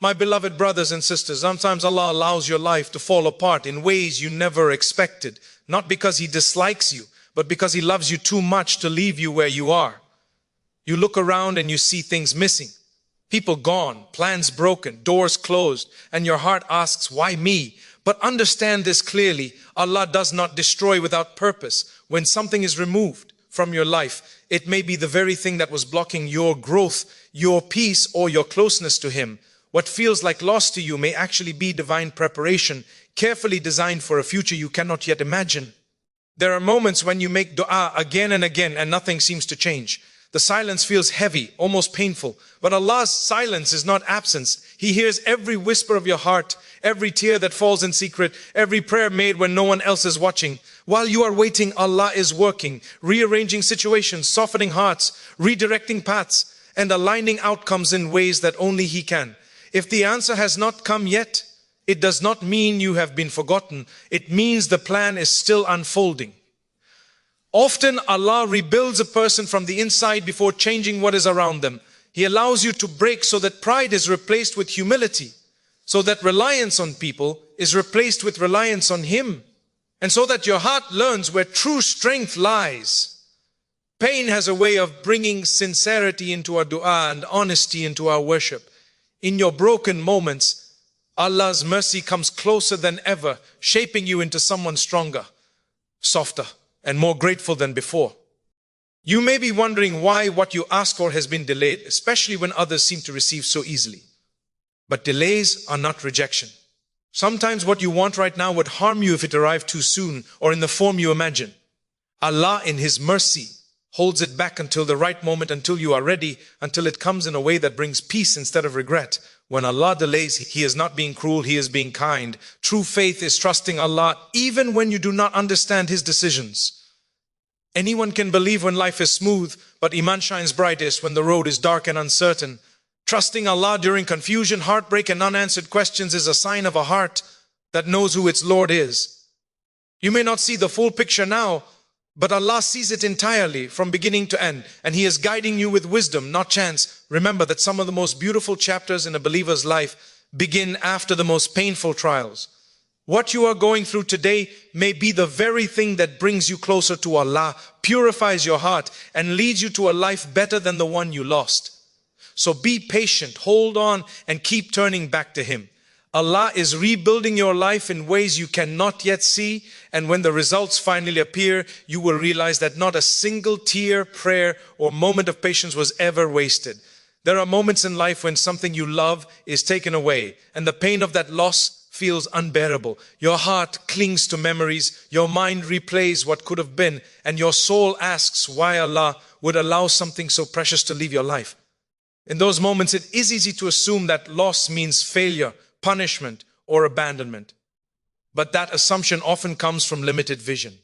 My beloved brothers and sisters, sometimes Allah allows your life to fall apart in ways you never expected, not because He dislikes you, but because He loves you too much to leave you where you are. You look around and you see things missing. People gone, plans broken, doors closed, and your heart asks, why me? But understand this clearly, Allah does not destroy without purpose. When something is removed from your life, it may be the very thing that was blocking your growth, your peace, or your closeness to Him. What feels like loss to you may actually be divine preparation, carefully designed for a future you cannot yet imagine. There are moments when you make du'a again and again and nothing seems to change. The silence feels heavy, almost painful. But Allah's silence is not absence. He hears every whisper of your heart, every tear that falls in secret, every prayer made when no one else is watching. While you are waiting, Allah is working, rearranging situations, softening hearts, redirecting paths, and aligning outcomes in ways that only He can. If the answer has not come yet, it does not mean you have been forgotten. It means the plan is still unfolding. Often Allah rebuilds a person from the inside before changing what is around them. He allows you to break so that pride is replaced with humility, so that reliance on people is replaced with reliance on Him, and so that your heart learns where true strength lies. Pain has a way of bringing sincerity into our dua and honesty into our worship. In your broken moments, Allah's mercy comes closer than ever, shaping you into someone stronger, softer, and more grateful than before. You may be wondering why what you ask for has been delayed, especially when others seem to receive so easily. But delays are not rejection. Sometimes what you want right now would harm you if it arrived too soon or in the form you imagine. Allah in His mercy holds it back until the right moment, until you are ready, until it comes in a way that brings peace instead of regret. When Allah delays, He is not being cruel, He is being kind. True faith is trusting Allah even when you do not understand His decisions. Anyone can believe when life is smooth, but Iman shines brightest when the road is dark and uncertain. Trusting Allah during confusion, heartbreak, and unanswered questions is a sign of a heart that knows who its Lord is. You may not see the full picture now, but Allah sees it entirely from beginning to end, and He is guiding you with wisdom, not chance. Remember that some of the most beautiful chapters in a believer's life begin after the most painful trials. What you are going through today may be the very thing that brings you closer to Allah, purifies your heart, and leads you to a life better than the one you lost. So be patient, hold on, and keep turning back to Him. Allah is rebuilding your life in ways you cannot yet see, and when the results finally appear, you will realize that not a single tear, prayer, or moment of patience was ever wasted. There are moments in life when something you love is taken away, and the pain of that loss feels unbearable. Your heart clings to memories, your mind replays what could have been, and your soul asks why Allah would allow something so precious to leave your life. In those moments, it is easy to assume that loss means failure, punishment, or abandonment. But that assumption often comes from limited vision.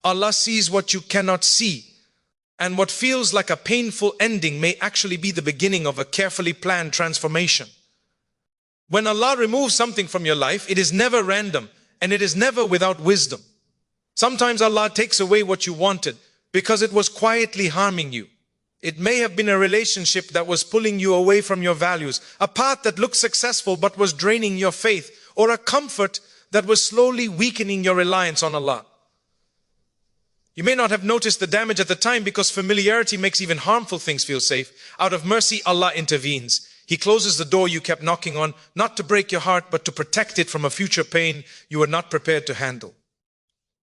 Allah sees what you cannot see, and what feels like a painful ending may actually be the beginning of a carefully planned transformation. When Allah removes something from your life, it is never random, and it is never without wisdom. Sometimes Allah takes away what you wanted because it was quietly harming you. It may have been a relationship that was pulling you away from your values, a path that looked successful but was draining your faith, or a comfort that was slowly weakening your reliance on Allah. You may not have noticed the damage at the time because familiarity makes even harmful things feel safe. Out of mercy, Allah intervenes. He closes the door you kept knocking on, not to break your heart, but to protect it from a future pain you were not prepared to handle.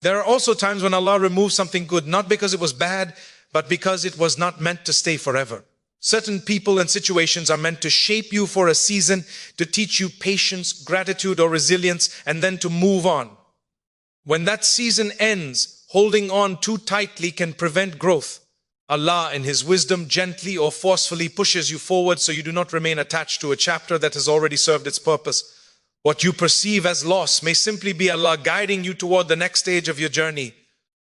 There are also times when Allah removes something good, not because it was bad, but because it was not meant to stay forever. Certain people and situations are meant to shape you for a season, to teach you patience, gratitude, or resilience, and then to move on. When that season ends, holding on too tightly can prevent growth. Allah, in His wisdom, gently or forcefully pushes you forward so you do not remain attached to a chapter that has already served its purpose. What you perceive as loss may simply be Allah guiding you toward the next stage of your journey.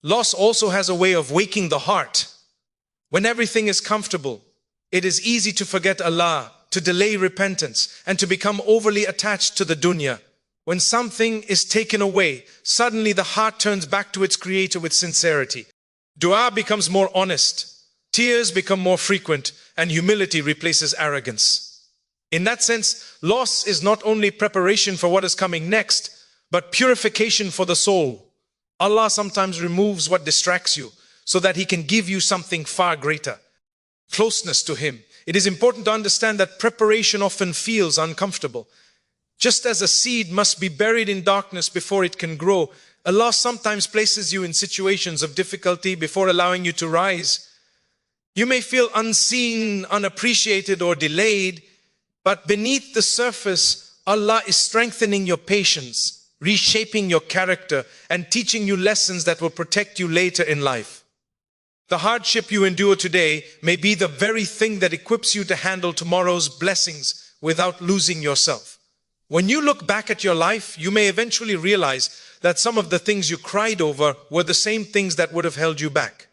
Loss also has a way of waking the heart. When everything is comfortable, it is easy to forget Allah, to delay repentance, and to become overly attached to the dunya. When something is taken away, suddenly the heart turns back to its Creator with sincerity. Dua becomes more honest, tears become more frequent, and humility replaces arrogance. In that sense, loss is not only preparation for what is coming next, but purification for the soul. Allah sometimes removes what distracts you so that He can give you something far greater, closeness to Him. It is important to understand that preparation often feels uncomfortable. Just as a seed must be buried in darkness before it can grow, Allah sometimes places you in situations of difficulty before allowing you to rise. You may feel unseen, unappreciated, or delayed, but beneath the surface, Allah is strengthening your patience, reshaping your character, and teaching you lessons that will protect you later in life. The hardship you endure today may be the very thing that equips you to handle tomorrow's blessings without losing yourself. When you look back at your life, you may eventually realize that some of the things you cried over were the same things that would have held you back.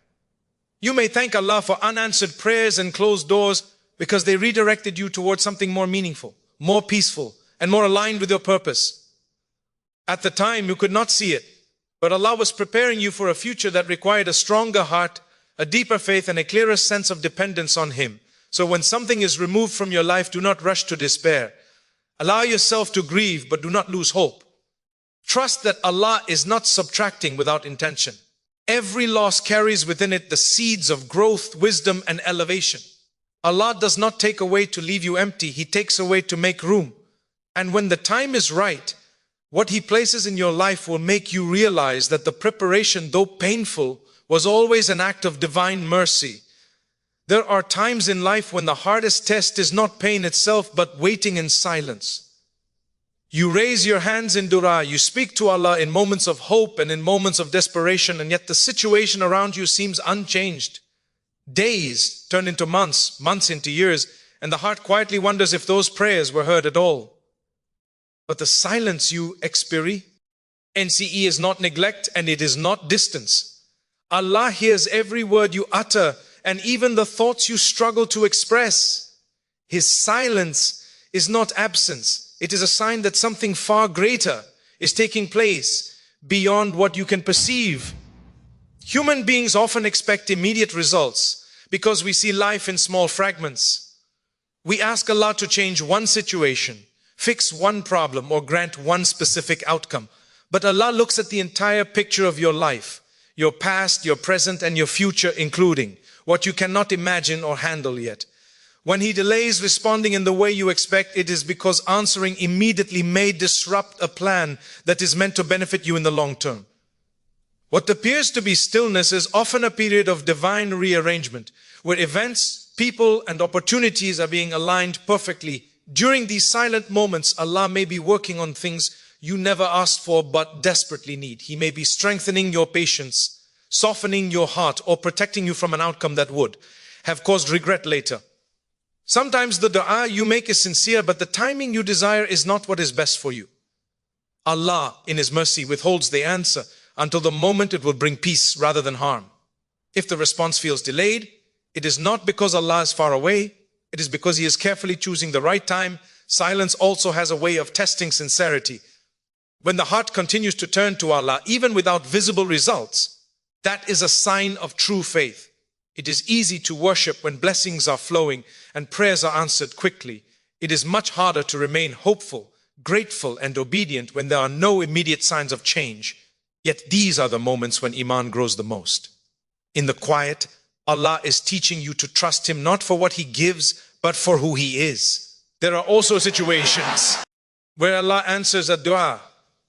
You may thank Allah for unanswered prayers and closed doors because they redirected you towards something more meaningful, more peaceful, and more aligned with your purpose. At the time, you could not see it, but Allah was preparing you for a future that required a stronger heart, a deeper faith, and a clearer sense of dependence on Him. So when something is removed from your life, do not rush to despair. Allow yourself to grieve, but do not lose hope. Trust that Allah is not subtracting without intention. Every loss carries within it the seeds of growth, wisdom, and elevation. Allah does not take away to leave you empty. He takes away to make room. And when the time is right, what He places in your life will make you realize that the preparation, though painful, was always an act of divine mercy. There are times in life when the hardest test is not pain itself, but waiting in silence. You raise your hands in du'a, you speak to Allah in moments of hope and in moments of desperation, and yet the situation around you seems unchanged. Days turn into months, months into years, and the heart quietly wonders if those prayers were heard at all. But the silence you experience, NCE, is not neglect and it is not distance. Allah hears every word you utter and even the thoughts you struggle to express. His silence is not absence. It is a sign that something far greater is taking place beyond what you can perceive. Human beings often expect immediate results because we see life in small fragments. We ask Allah to change one situation, fix one problem, or grant one specific outcome. But Allah looks at the entire picture of your life, your past, your present, and your future, including what you cannot imagine or handle yet. When He delays responding in the way you expect, it is because answering immediately may disrupt a plan that is meant to benefit you in the long term. What appears to be stillness is often a period of divine rearrangement, where events, people, and opportunities are being aligned perfectly. During these silent moments, Allah may be working on things you never asked for but desperately need. He may be strengthening your patience, softening your heart, or protecting you from an outcome that would have caused regret later. Sometimes the du'a you make is sincere, but the timing you desire is not what is best for you. Allah, in His mercy, withholds the answer until the moment it will bring peace rather than harm. If the response feels delayed, it is not because Allah is far away. It is because He is carefully choosing the right time. Silence also has a way of testing sincerity. When the heart continues to turn to Allah, even without visible results, that is a sign of true faith. It is easy to worship when blessings are flowing and prayers are answered quickly. It is much harder to remain hopeful, grateful, and obedient when there are no immediate signs of change. Yet these are the moments when Iman grows the most. In the quiet, Allah is teaching you to trust Him not for what He gives, but for who He is. There are also situations where Allah answers a dua,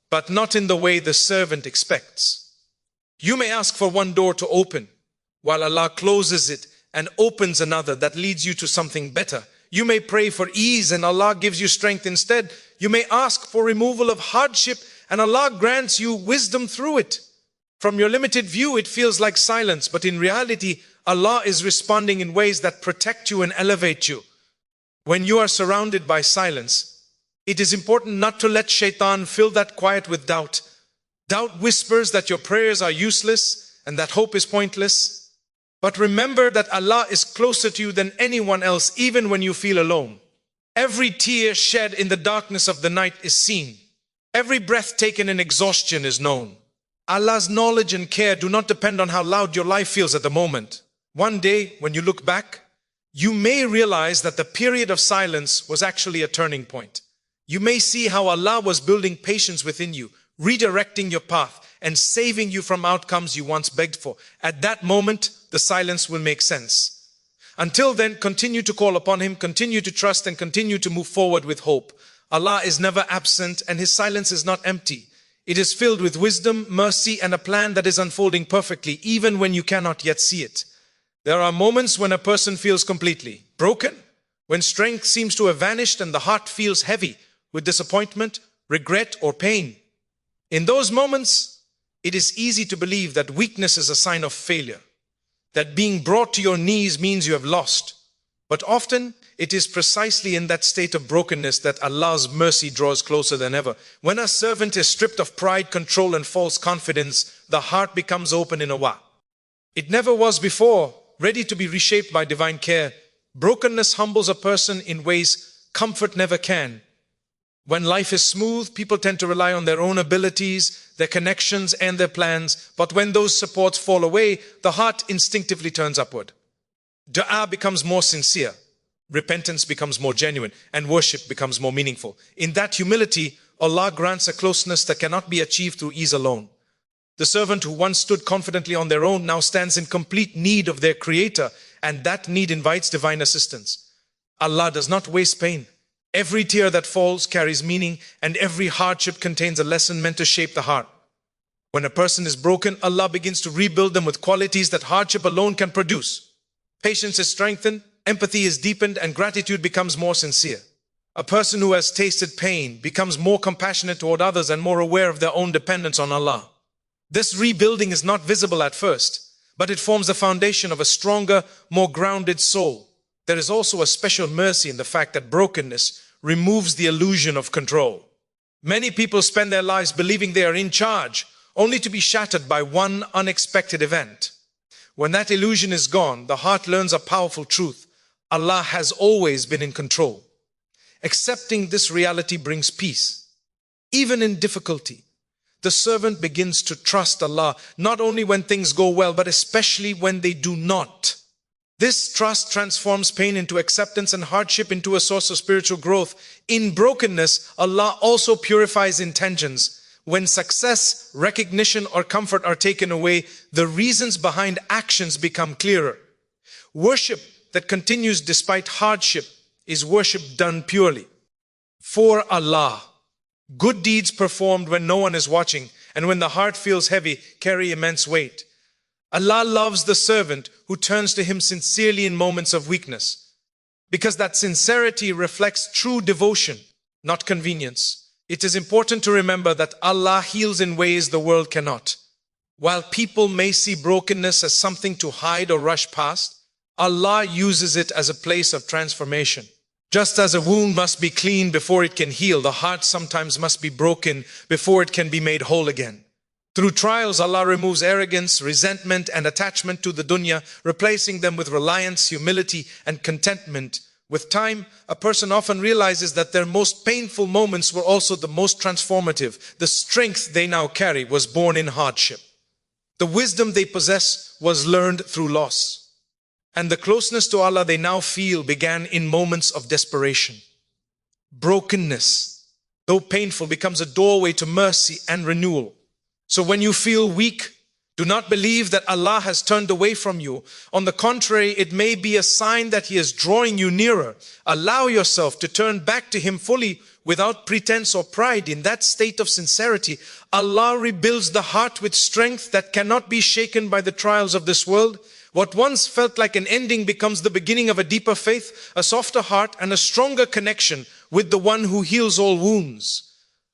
but not in the way the servant expects. You may ask for one door to open, while Allah closes it and opens another that leads you to something better. You may pray for ease and Allah gives you strength instead. You may ask for removal of hardship and Allah grants you wisdom through it. From your limited view, it feels like silence, but in reality, Allah is responding in ways that protect you and elevate you. When you are surrounded by silence, it is important not to let shaitan fill that quiet with doubt. Doubt whispers that your prayers are useless and that hope is pointless. But remember that Allah is closer to you than anyone else, even when you feel alone. Every tear shed in the darkness of the night is seen. Every breath taken in exhaustion is known. Allah's knowledge and care do not depend on how loud your life feels at the moment. One day, when you look back, You may realize that the period of silence was actually a turning point. You may see how Allah was building patience within you, redirecting your path, and saving you from outcomes you once begged for. At that moment, the silence will make sense. Until then, continue to call upon Him, continue to trust, and continue to move forward with hope. Allah is never absent, and His silence is not empty. It is filled with wisdom, mercy, and a plan that is unfolding perfectly, even when you cannot yet see it. There are moments when a person feels completely broken, when strength seems to have vanished and the heart feels heavy with disappointment, regret, or pain. In those moments, it is easy to believe that weakness is a sign of failure, that being brought to your knees means you have lost. But often, it is precisely in that state of brokenness that Allah's mercy draws closer than ever. When a servant is stripped of pride, control, and false confidence, the heart becomes open in a way it never was before, ready to be reshaped by divine care. Brokenness humbles a person in ways comfort never can. When life is smooth, people tend to rely on their own abilities, their connections, and their plans. But when those supports fall away, the heart instinctively turns upward. Du'a becomes more sincere, repentance becomes more genuine, and worship becomes more meaningful. In that humility, Allah grants a closeness that cannot be achieved through ease alone. The servant who once stood confidently on their own now stands in complete need of their Creator, and that need invites divine assistance. Allah does not waste pain. Every tear that falls carries meaning, and every hardship contains a lesson meant to shape the heart. When a person is broken, Allah begins to rebuild them with qualities that hardship alone can produce. Patience is strengthened, empathy is deepened, and gratitude becomes more sincere. A person who has tasted pain becomes more compassionate toward others and more aware of their own dependence on Allah. This rebuilding is not visible at first, but it forms the foundation of a stronger, more grounded soul. There is also a special mercy in the fact that brokenness removes the illusion of control. Many people spend their lives believing they are in charge, only to be shattered by one unexpected event. When that illusion is gone, the heart learns a powerful truth. Allah has always been in control. Accepting this reality brings peace. Even in difficulty, the servant begins to trust Allah, not only when things go well, but especially when they do not. This trust transforms pain into acceptance and hardship into a source of spiritual growth. In brokenness, Allah also purifies intentions. When success, recognition, or comfort are taken away, the reasons behind actions become clearer. Worship that continues despite hardship is worship done purely for Allah. Good deeds performed when no one is watching and when the heart feels heavy carry immense weight. Allah loves the servant who turns to Him sincerely in moments of weakness, because that sincerity reflects true devotion, not convenience. It is important to remember that Allah heals in ways the world cannot. While people may see brokenness as something to hide or rush past, Allah uses it as a place of transformation. Just as a wound must be cleaned before it can heal, the heart sometimes must be broken before it can be made whole again. Through trials, Allah removes arrogance, resentment, and attachment to the dunya, replacing them with reliance, humility, and contentment. With time, a person often realizes that their most painful moments were also the most transformative. The strength they now carry was born in hardship. The wisdom they possess was learned through loss. And the closeness to Allah they now feel began in moments of desperation. Brokenness, though painful, becomes a doorway to mercy and renewal. So when you feel weak, do not believe that Allah has turned away from you. On the contrary, it may be a sign that He is drawing you nearer. Allow yourself to turn back to Him fully without pretense or pride. In that state of sincerity, Allah rebuilds the heart with strength that cannot be shaken by the trials of this world. What once felt like an ending becomes the beginning of a deeper faith, a softer heart, and a stronger connection with the one who heals all wounds.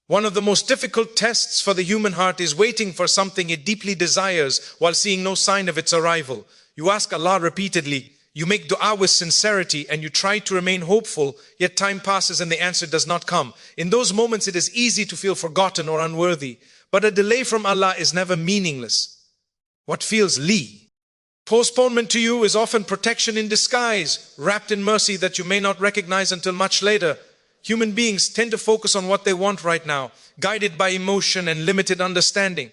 One of the most difficult tests for the human heart is waiting for something it deeply desires while seeing no sign of its arrival. You ask Allah repeatedly, you make dua with sincerity, and you try to remain hopeful, yet time passes and the answer does not come. In those moments, it is easy to feel forgotten or unworthy, but a delay from Allah is never meaningless. What feels li? Postponement to you is often protection in disguise, wrapped in mercy that you may not recognize until much later. Human beings tend to focus on what they want right now, guided by emotion and limited understanding.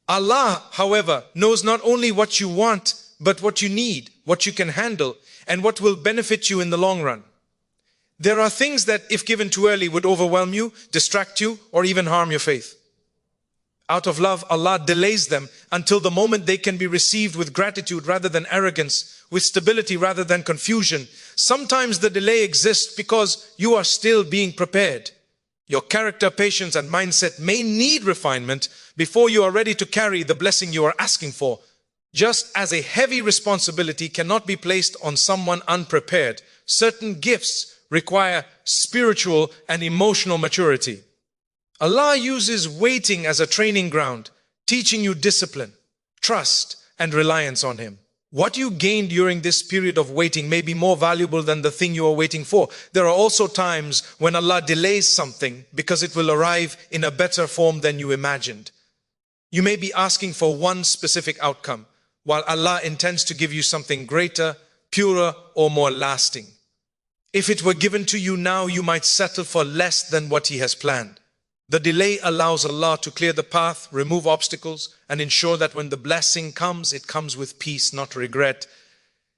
Allah, however, knows not only what you want, but what you need, what you can handle, and what will benefit you in the long run. There are things that, if given too early, would overwhelm you, distract you, or even harm your faith. Out of love, Allah delays them until the moment they can be received with gratitude rather than arrogance, with stability rather than confusion. Sometimes the delay exists because you are still being prepared. Your character, patience, and mindset may need refinement before you are ready to carry the blessing you are asking for. Just as a heavy responsibility cannot be placed on someone unprepared, certain gifts require spiritual and emotional maturity. Allah uses waiting as a training ground, teaching you discipline, trust, and reliance on Him. What you gain during this period of waiting may be more valuable than the thing you are waiting for. There are also times when Allah delays something because it will arrive in a better form than you imagined. You may be asking for one specific outcome, while Allah intends to give you something greater, purer, or more lasting. If it were given to you now, you might settle for less than what He has planned. The delay allows Allah to clear the path, remove obstacles, and ensure that when the blessing comes, it comes with peace, not regret.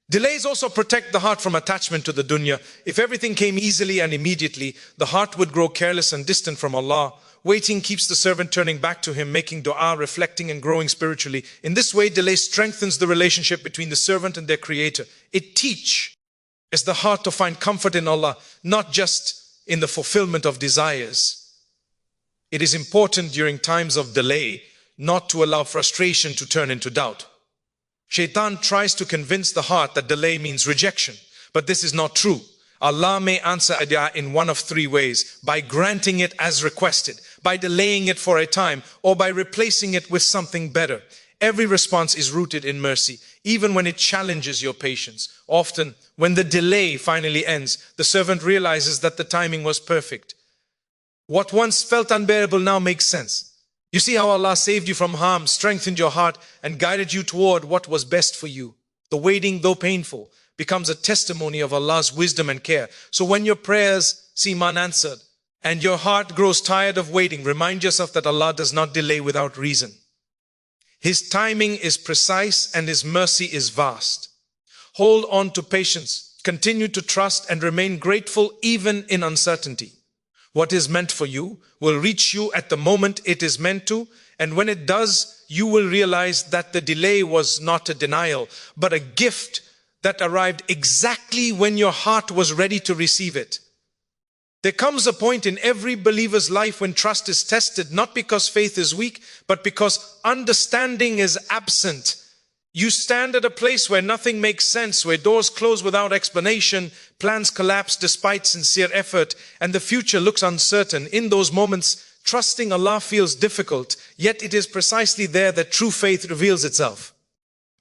Delays also protect the heart from attachment to the dunya. If everything came easily and immediately, the heart would grow careless and distant from Allah. Waiting keeps the servant turning back to Him, making du'a, reflecting and growing spiritually. In this way, delay strengthens the relationship between the servant and their Creator. It teaches the heart to find comfort in Allah, not just in the fulfillment of desires. It is important during times of delay not to allow frustration to turn into doubt. Shaitan tries to convince the heart that delay means rejection, but this is not true. Allah may answer a dua in one of three ways: by granting it as requested, by delaying it for a time, or by replacing it with something better. Every response is rooted in mercy, even when it challenges your patience. Often, when the delay finally ends, the servant realizes that the timing was perfect. What once felt unbearable now makes sense. You see how Allah saved you from harm, strengthened your heart, and guided you toward what was best for you. The waiting, though painful, becomes a testimony of Allah's wisdom and care. So when your prayers seem unanswered and your heart grows tired of waiting, remind yourself that Allah does not delay without reason. His timing is precise and His mercy is vast. Hold on to patience, continue to trust, and remain grateful even in uncertainty. What is meant for you will reach you at the moment it is meant to, and when it does, you will realize that the delay was not a denial, but a gift that arrived exactly when your heart was ready to receive it. There comes a point in every believer's life when trust is tested, not because faith is weak, but because understanding is absent. You stand at a place where nothing makes sense, where doors close without explanation, plans collapse despite sincere effort, and the future looks uncertain. In those moments, trusting Allah feels difficult, yet it is precisely there that true faith reveals itself.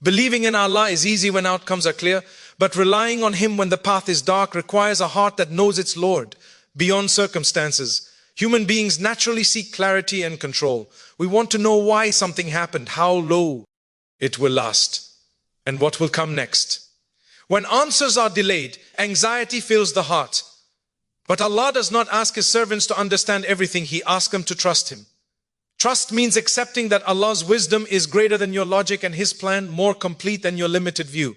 Believing in Allah is easy when outcomes are clear, but relying on Him when the path is dark requires a heart that knows its Lord beyond circumstances. Human beings naturally seek clarity and control. We want to know why something happened, how long it will last, and what will come next. When answers are delayed, anxiety fills the heart. But Allah does not ask His servants to understand everything. He asks them to trust Him. Trust means accepting that Allah's wisdom is greater than your logic and His plan more complete than your limited view.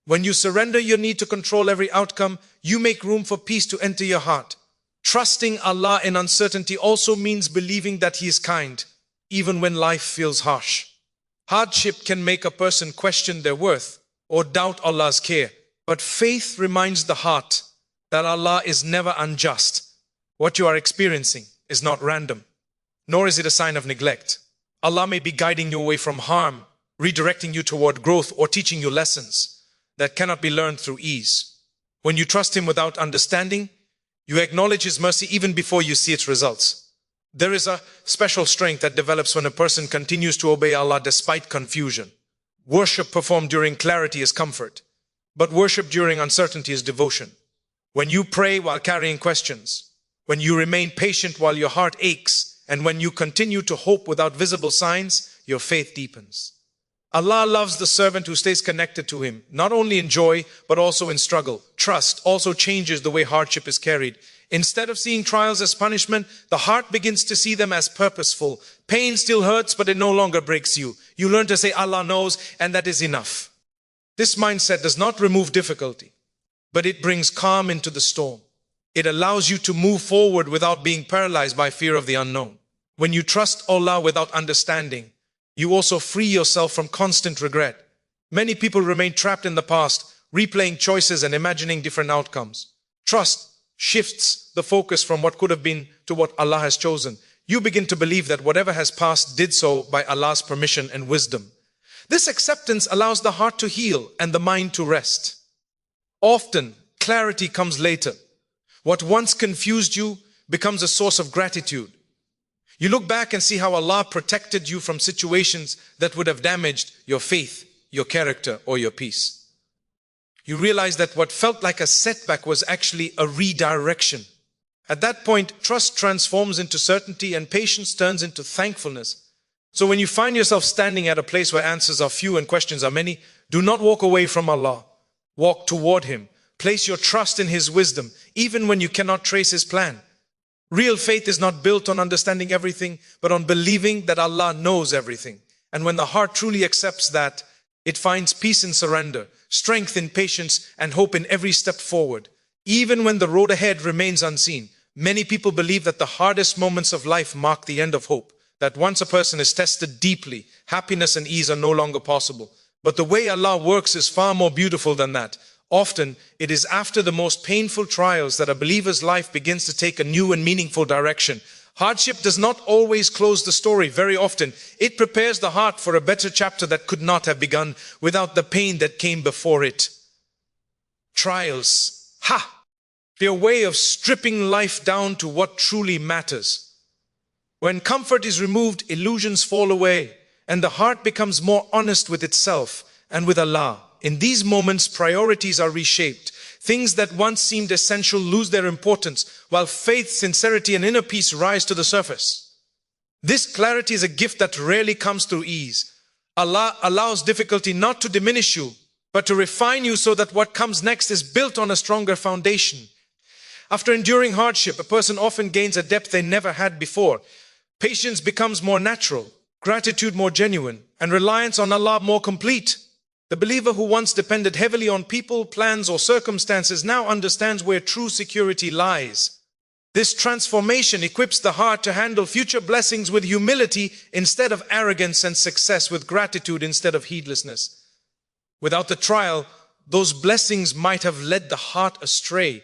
When you surrender your need to control every outcome, you make room for peace to enter your heart. Trusting Allah in uncertainty also means believing that He is kind, even when life feels harsh. Hardship can make a person question their worth or doubt Allah's care. But faith reminds the heart that Allah is never unjust. What you are experiencing is not random, nor is it a sign of neglect. Allah may be guiding you away from harm, redirecting you toward growth, or teaching you lessons that cannot be learned through ease. When you trust Him without understanding, you acknowledge His mercy even before you see its results. There is a special strength that develops when a person continues to obey Allah despite confusion. Worship performed during clarity is comfort, but worship during uncertainty is devotion. When you pray while carrying questions, when you remain patient while your heart aches, and when you continue to hope without visible signs, your faith deepens. Allah loves the servant who stays connected to Him, not only in joy, but also in struggle. Trust also changes the way hardship is carried. Instead of seeing trials as punishment, the heart begins to see them as purposeful. Pain still hurts, but it no longer breaks you. You learn to say Allah knows, and that is enough. This mindset does not remove difficulty, but it brings calm into the storm. It allows you to move forward without being paralyzed by fear of the unknown. When you trust Allah without understanding, you also free yourself from constant regret. Many people remain trapped in the past, replaying choices and imagining different outcomes. Trust shifts the focus from what could have been to what Allah has chosen. You begin to believe that whatever has passed did so by Allah's permission and wisdom. This acceptance allows the heart to heal and the mind to rest. Often, clarity comes later. What once confused you becomes a source of gratitude. You look back and see how Allah protected you from situations that would have damaged your faith, your character, or your peace. You realize that what felt like a setback was actually a redirection. At that point, trust transforms into certainty and patience turns into thankfulness. So when you find yourself standing at a place where answers are few and questions are many, do not walk away from Allah. Walk toward Him. Place your trust in His wisdom, even when you cannot trace His plan. Real faith is not built on understanding everything, but on believing that Allah knows everything. And when the heart truly accepts that, it finds peace in surrender, strength in patience, and hope in every step forward. Even when the road ahead remains unseen, many people believe that the hardest moments of life mark the end of hope. That once a person is tested deeply, happiness and ease are no longer possible. But the way Allah works is far more beautiful than that. Often, it is after the most painful trials that a believer's life begins to take a new and meaningful direction. Hardship does not always close the story. Very often, it prepares the heart for a better chapter that could not have begun without the pain that came before it. Trials. They're a way of stripping life down to what truly matters. When comfort is removed, illusions fall away, and the heart becomes more honest with itself and with Allah. In these moments, priorities are reshaped. Things that once seemed essential lose their importance, while faith, sincerity, and inner peace rise to the surface. This clarity is a gift that rarely comes through ease. Allah allows difficulty not to diminish you, but to refine you so that what comes next is built on a stronger foundation. After enduring hardship, a person often gains a depth they never had before. Patience becomes more natural, gratitude more genuine, and reliance on Allah more complete. The believer who once depended heavily on people, plans, or circumstances now understands where true security lies. This transformation equips the heart to handle future blessings with humility instead of arrogance and success with gratitude instead of heedlessness. Without the trial, those blessings might have led the heart astray.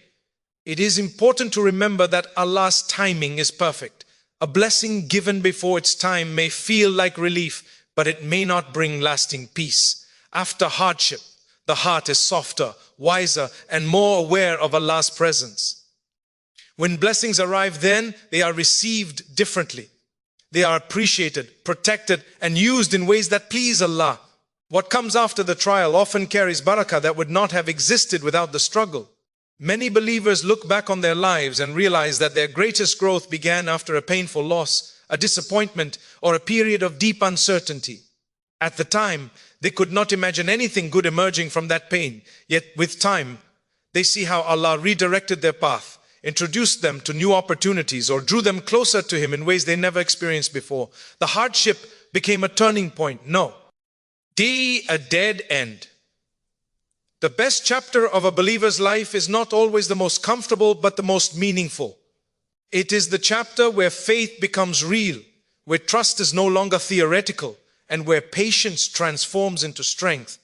It is important to remember that Allah's timing is perfect. A blessing given before its time may feel like relief, but it may not bring lasting peace. After hardship, the heart is softer, wiser, and more aware of Allah's presence. When blessings arrive, then they are received differently. They are appreciated, protected, and used in ways that please Allah. What comes after the trial often carries barakah that would not have existed without the struggle. Many believers look back on their lives and realize that their greatest growth began after a painful loss, a disappointment, or a period of deep uncertainty. At the time, they could not imagine anything good emerging from that pain. Yet with time, they see how Allah redirected their path, introduced them to new opportunities, or drew them closer to Him in ways they never experienced before. The hardship became a turning point. No, a dead end. The best chapter of a believer's life is not always the most comfortable, but the most meaningful. It is the chapter where faith becomes real, where trust is no longer theoretical, and where patience transforms into strength.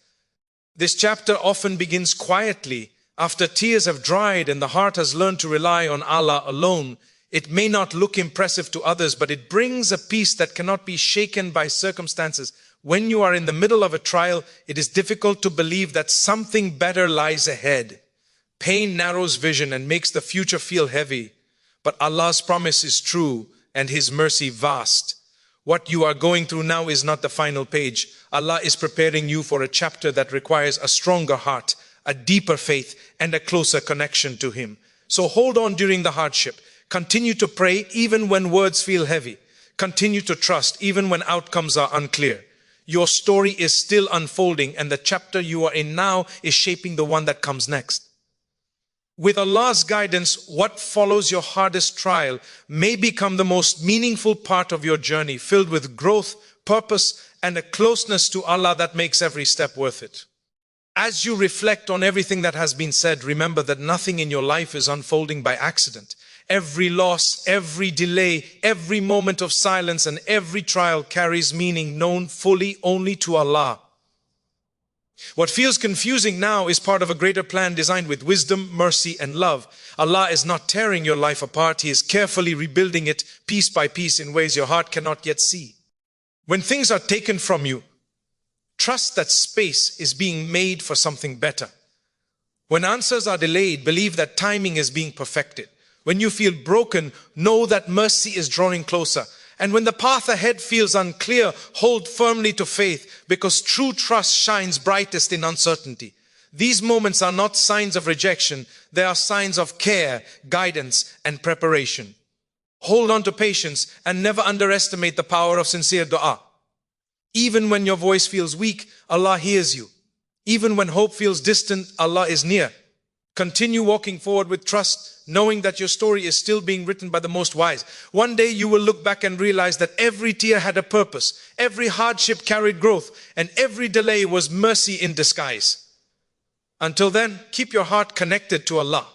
This chapter often begins quietly, after tears have dried and the heart has learned to rely on Allah alone. It may not look impressive to others, but it brings a peace that cannot be shaken by circumstances. When you are in the middle of a trial, it is difficult to believe that something better lies ahead. Pain narrows vision and makes the future feel heavy. But Allah's promise is true and His mercy vast. What you are going through now is not the final page. Allah is preparing you for a chapter that requires a stronger heart, a deeper faith, and a closer connection to Him. So hold on during the hardship. Continue to pray even when words feel heavy. Continue to trust even when outcomes are unclear. Your story is still unfolding, and the chapter you are in now is shaping the one that comes next. With Allah's guidance, what follows your hardest trial may become the most meaningful part of your journey, filled with growth, purpose, and a closeness to Allah that makes every step worth it. As you reflect on everything that has been said, remember that nothing in your life is unfolding by accident. Every loss, every delay, every moment of silence, and every trial carries meaning known fully only to Allah. What feels confusing now is part of a greater plan designed with wisdom, mercy, and love. Allah is not tearing your life apart. He is carefully rebuilding it piece by piece in ways your heart cannot yet see. When things are taken from you, trust that space is being made for something better. When answers are delayed, believe that timing is being perfected. When you feel broken, know that mercy is drawing closer. And when the path ahead feels unclear, hold firmly to faith, because true trust shines brightest in uncertainty. These moments are not signs of rejection. They are signs of care, guidance, and preparation. Hold on to patience and never underestimate the power of sincere du'a. Even when your voice feels weak, Allah hears you. Even when hope feels distant, Allah is near. Continue walking forward with trust, knowing that your story is still being written by the Most Wise. One day you will look back and realize that every tear had a purpose, every hardship carried growth, and every delay was mercy in disguise. Until then, keep your heart connected to Allah,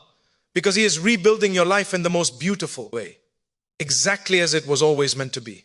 because He is rebuilding your life in the most beautiful way, exactly as it was always meant to be.